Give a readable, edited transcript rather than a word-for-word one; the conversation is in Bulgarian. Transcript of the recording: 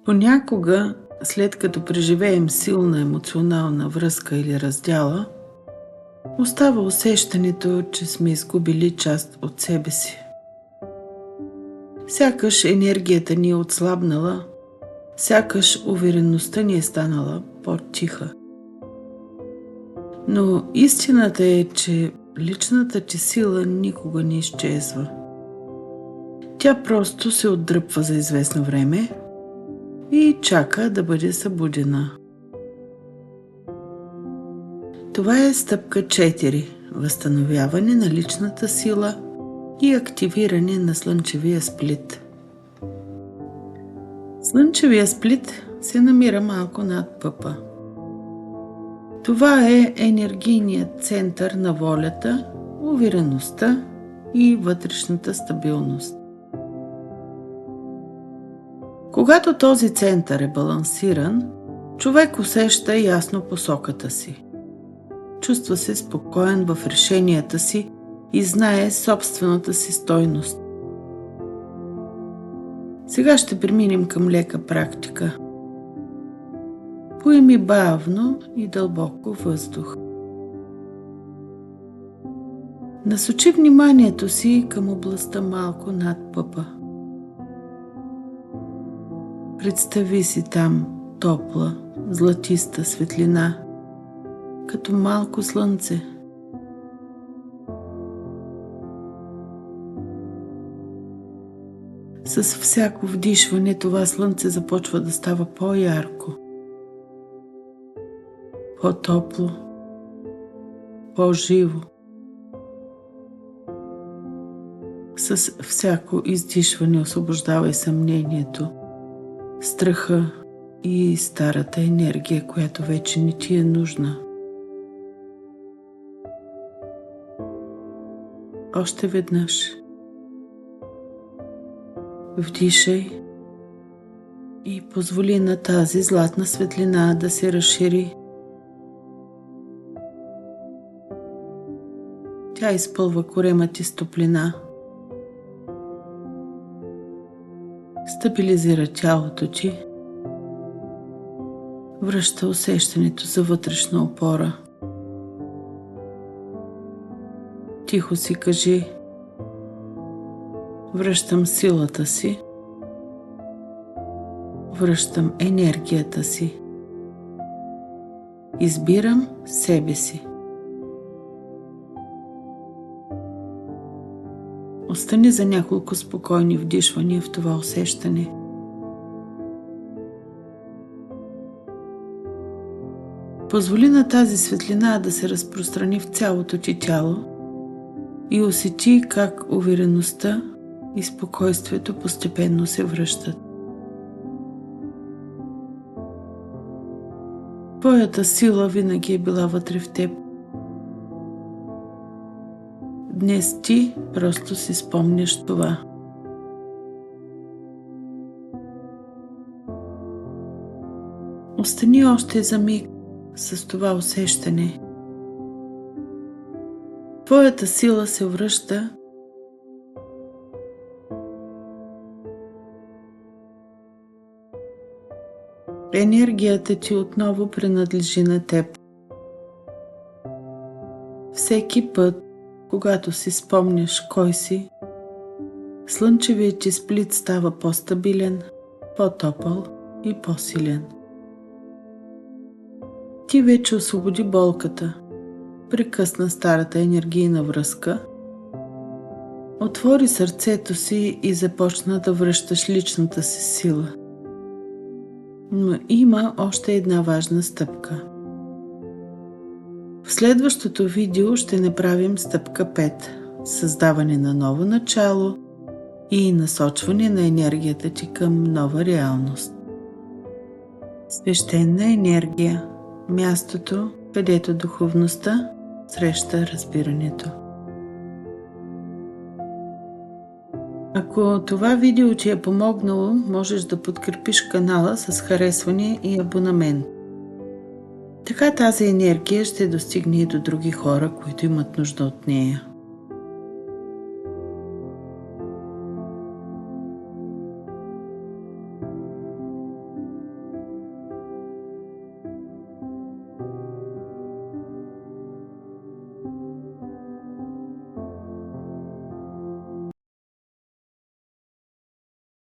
Понякога, след като преживеем силна емоционална връзка или раздяла, остава усещането, че сме изгубили част от себе си. Сякаш енергията ни е отслабнала, сякаш увереността ни е станала по-тиха. Но истината е, че личната ти сила никога не изчезва. Тя просто се отдръпва за известно време и чака да бъде събудена. Това е стъпка 4 – възстановяване на личната сила и активиране на слънчевия сплит. Слънчевия сплит се намира малко над пъпа. Това е енергийният център на волята, увереността и вътрешната стабилност. Когато този център е балансиран, човек усеща ясно посоката си. Чувства се спокоен в решенията си и знае собствената си стойност. Сега ще преминем към лека практика. Поеми бавно и дълбоко въздух. Насочи вниманието си към областта малко над пъпа. Представи си там топла, златиста светлина, като малко слънце. С всяко вдишване това слънце започва да става по-ярко, по-топло, по-живо. С всяко издишване освобождавай съмнението, страха и старата енергия, която вече не ти е нужна. Още веднъж. Вдишай и позволи на тази златна светлина да се разшири. Тя изпълва корема ти с топлина. Стабилизира тялото ти. Връща усещането за вътрешна опора. Тихо си кажи: връщам силата си. Връщам енергията си. Избирам себе си. Остани за няколко спокойни вдишвания в това усещане. Позволи на тази светлина да се разпространи в цялото ти тяло и усети как увереността и спокойствието постепенно се връщат. Твоята сила винаги е била вътре в теб. Днес ти просто си спомняш това. Остани още за миг с това усещане. Твоята сила се връща енергията ти отново принадлежи на теб. Всеки път, когато си спомняш кой си, слънчевият ти сплит става по-стабилен, по-топъл и по-силен. Ти вече освободи болката, прекъсна старата енергийна връзка, отвори сърцето си и започна да връщаш личната си сила. Но има още една важна стъпка. В следващото видео ще направим стъпка 5 – създаване на ново начало и насочване на енергията ти към нова реалност. Свещена енергия – мястото, където духовността среща разбирането. Ако това видео ти е помогнало, можеш да подкрепиш канала с харесване и абонамент. Така тази енергия ще достигне и до други хора, които имат нужда от нея.